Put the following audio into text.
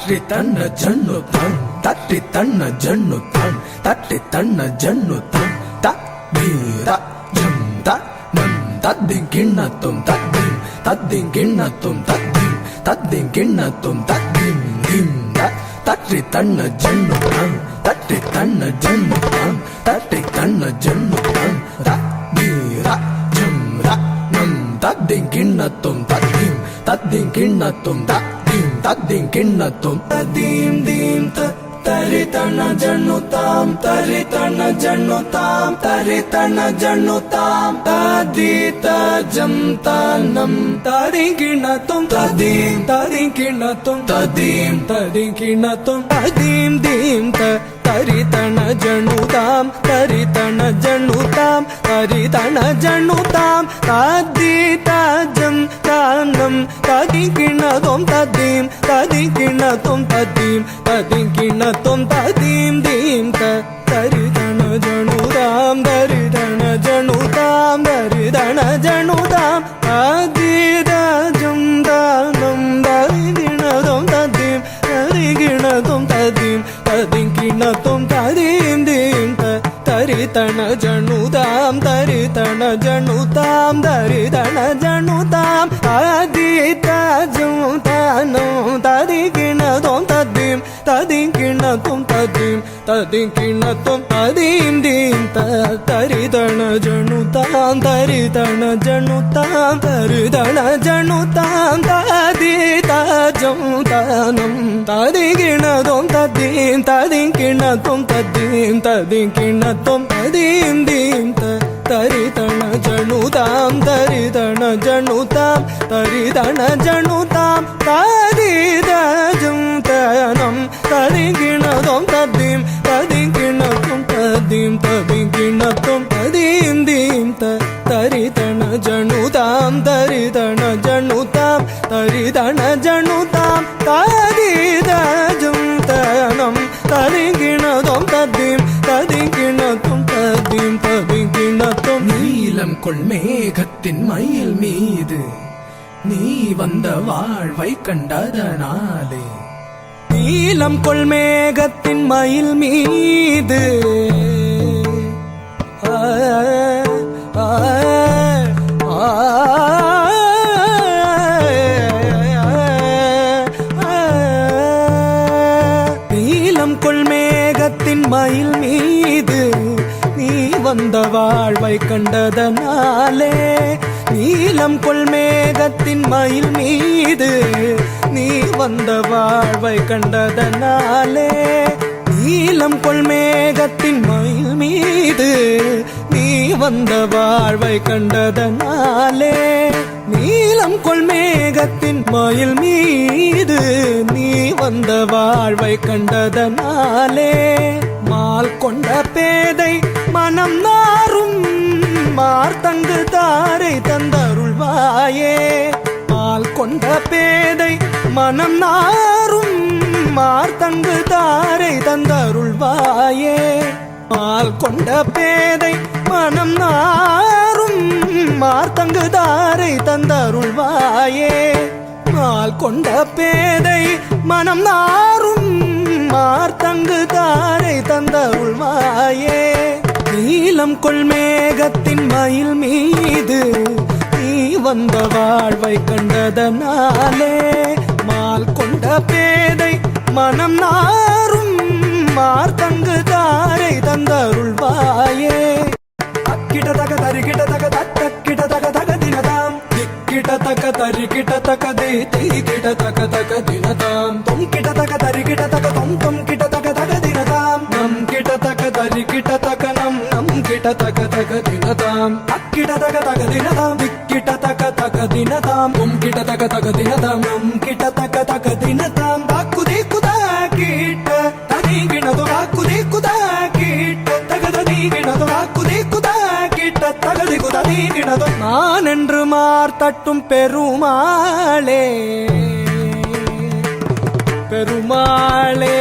தட்டி தன்ன ஜன்னுதான் தட்டி தன்ன ஜன்னுதான் தட்டி தன்ன ஜன்னுதான் தீர ஜம் தம் தத்தின் கிண்ணத்தும் தத்தின் தத்தின் கிண்ணத்தும் தத்தின் தத்தின் கிண்ணத்தும் தத்தின் தட்டி தன்ன ஜன்னுதான் தட்டி தன்ன ஜன்னுதான் தட்டி தன்ன ஜன்னுதான் தீர ஜம் நம் தத்தின் கிண்ணத்தும் தத்தின் தத்தின் கிண்ணத்தும் தத்தின் கிண்ணத்தும் தீம் தீம் தரிதன ஜன்னுதாம் தரிதன ஜன்னுதாம் தரிதன ஜன்னுதாம் ததீத ஜம் தனம் ததின் கிண்ணத்தும் ததீம் ததின் கிண்ணத்தும் ததீம் ததின் கிண்ணத்தும் ததீம் தீம் தரிதன ஜன்னுதாம் தரிதன ஜன்னுதாம் தரிதன ஜன்னுதாம் ததீத ஜம் தனம் ததின் கிண்ணத்தும் ததீம் ததின் கிண்ணத்தும் ததீம் ததின் கிண்ணத்தும் ததீம் தீம் தரிதன ஜன்னுதாம் தரிதன ஜன்னுதாம் தரிதன ஜன்னுதாம் ததீத ஜம் தனம் தரிகிணதும் ததீம் தரிகிணதும் ததீம் ததின் கிண்ணத்தும் ததீம் தீம் தரிதன ஜன்னுதாம் தரிதன ஜன்னுதாம் தரிதன ஜன்னுதாம் ததீத ஜம் தனம் தரிகிணதும் ததீம் ததின் கிண்ணத்தும் ததீம் ததின் கிண்ணத்தும் ததீம் தீம் தரிதன ஜன்னுதாம் தரிதன ஜன்னுதாம் தரிதன ஜன்னுதாம் ததீத ஜம் தனம் தரிகிணதும் ததீம் ததின் கிண்ணத்தும் ததீம் ததின் கிண்ணத்தும் ததீம் தீம் தரிதன ஜன்னுதாம் தரிதன ஜன்னுதாம் தரிதன ஜன்னுதாம் ததீத ஜம் தனம் தரிகிணதும் ததீம் ததின் கிண்ணத்தும் ததீம் ததின் கிண்ணத்தும் ததீம் தீம் தரிதன ஜன்னுதாம் தரிதன ஜன்னுதாம் தரிதன ஜன்னுதாம் ததீத ஜம் தனம் தரிகிணதும் ததீம் ததின் கிண்ணத்தும் ததீம் ததின் கிண்ணத்தும் நீலம் கொள் மேகத்தின் மயில் மீது நீ வந்த வாழ்வை கண்டதனாலே நீலம் கொள் மேகத்தின் மயில் மீது நீலம் கொள் மேகத்தின் மயில் மீது நீ வந்த வாழ்வை கண்டதனாலே நீலம் கொள் மேகத்தின் மயில் மீது நீ வந்த வாழ்வை கண்டதனாலே நீலம் கொள் மேகத்தின் மயில் மீது நீ வந்த வாழ்வை கண்டதனாலே நீலம் கொள் மேகத்தின் மயில் மீது நீ வந்த வாழ்வை கண்டதனாலே மால் கொண்ட பேதை மனம் நாரும் மார்த்தங்கு தாரை தந்தருள்வாயே மால் கொண்ட பேதை மனம் நாரும் மார்த்தங்கு தாரை தந்தருள்வாயே மால் கொண்ட பேதை மனம் நாரும் மார்த்தங்கு தாரை தந்தருள்வாயே மால் கொண்ட பேதை மனம் நாரும் மார்த்தங்கு தாரை தந்தருள்வாயே நீலம் கொள் மேகத்தின் மயில் மீது நீ வந்த வாழ்வை கண்டதனாலே மால் கொண்ட பேதை மனம் நாரும் மார்த்தங்கு தாரை தந்தருள்வாயே அக்கிட தக தரிகிட தக தக்கிட தக தக தினதாம் திக்கிட தக தரிகிட தக திகிட தக தக தினதாம் தொம் கிட தக தரிகிட தக தொம் கிட தக தக தினதாம் நம் கிட தக தரிகிட தக நம் கிட தக தக தினதாம் அக்கிட தக தக தினதாம் திக்கிட தக தக தினதாம் தொம் கிட தக தக தினதாம் நம் கிட தக தக தினதாம் தாக்குதி குதா கிட்ட தனிகிணது தாக்குதி குதா கிட்ட தகதி கிணது தாக்குதி குதா கிட்ட தகதி குதா கிணது நான் என்று மார்த்தட்டும் பெருமாளே பெருமாளே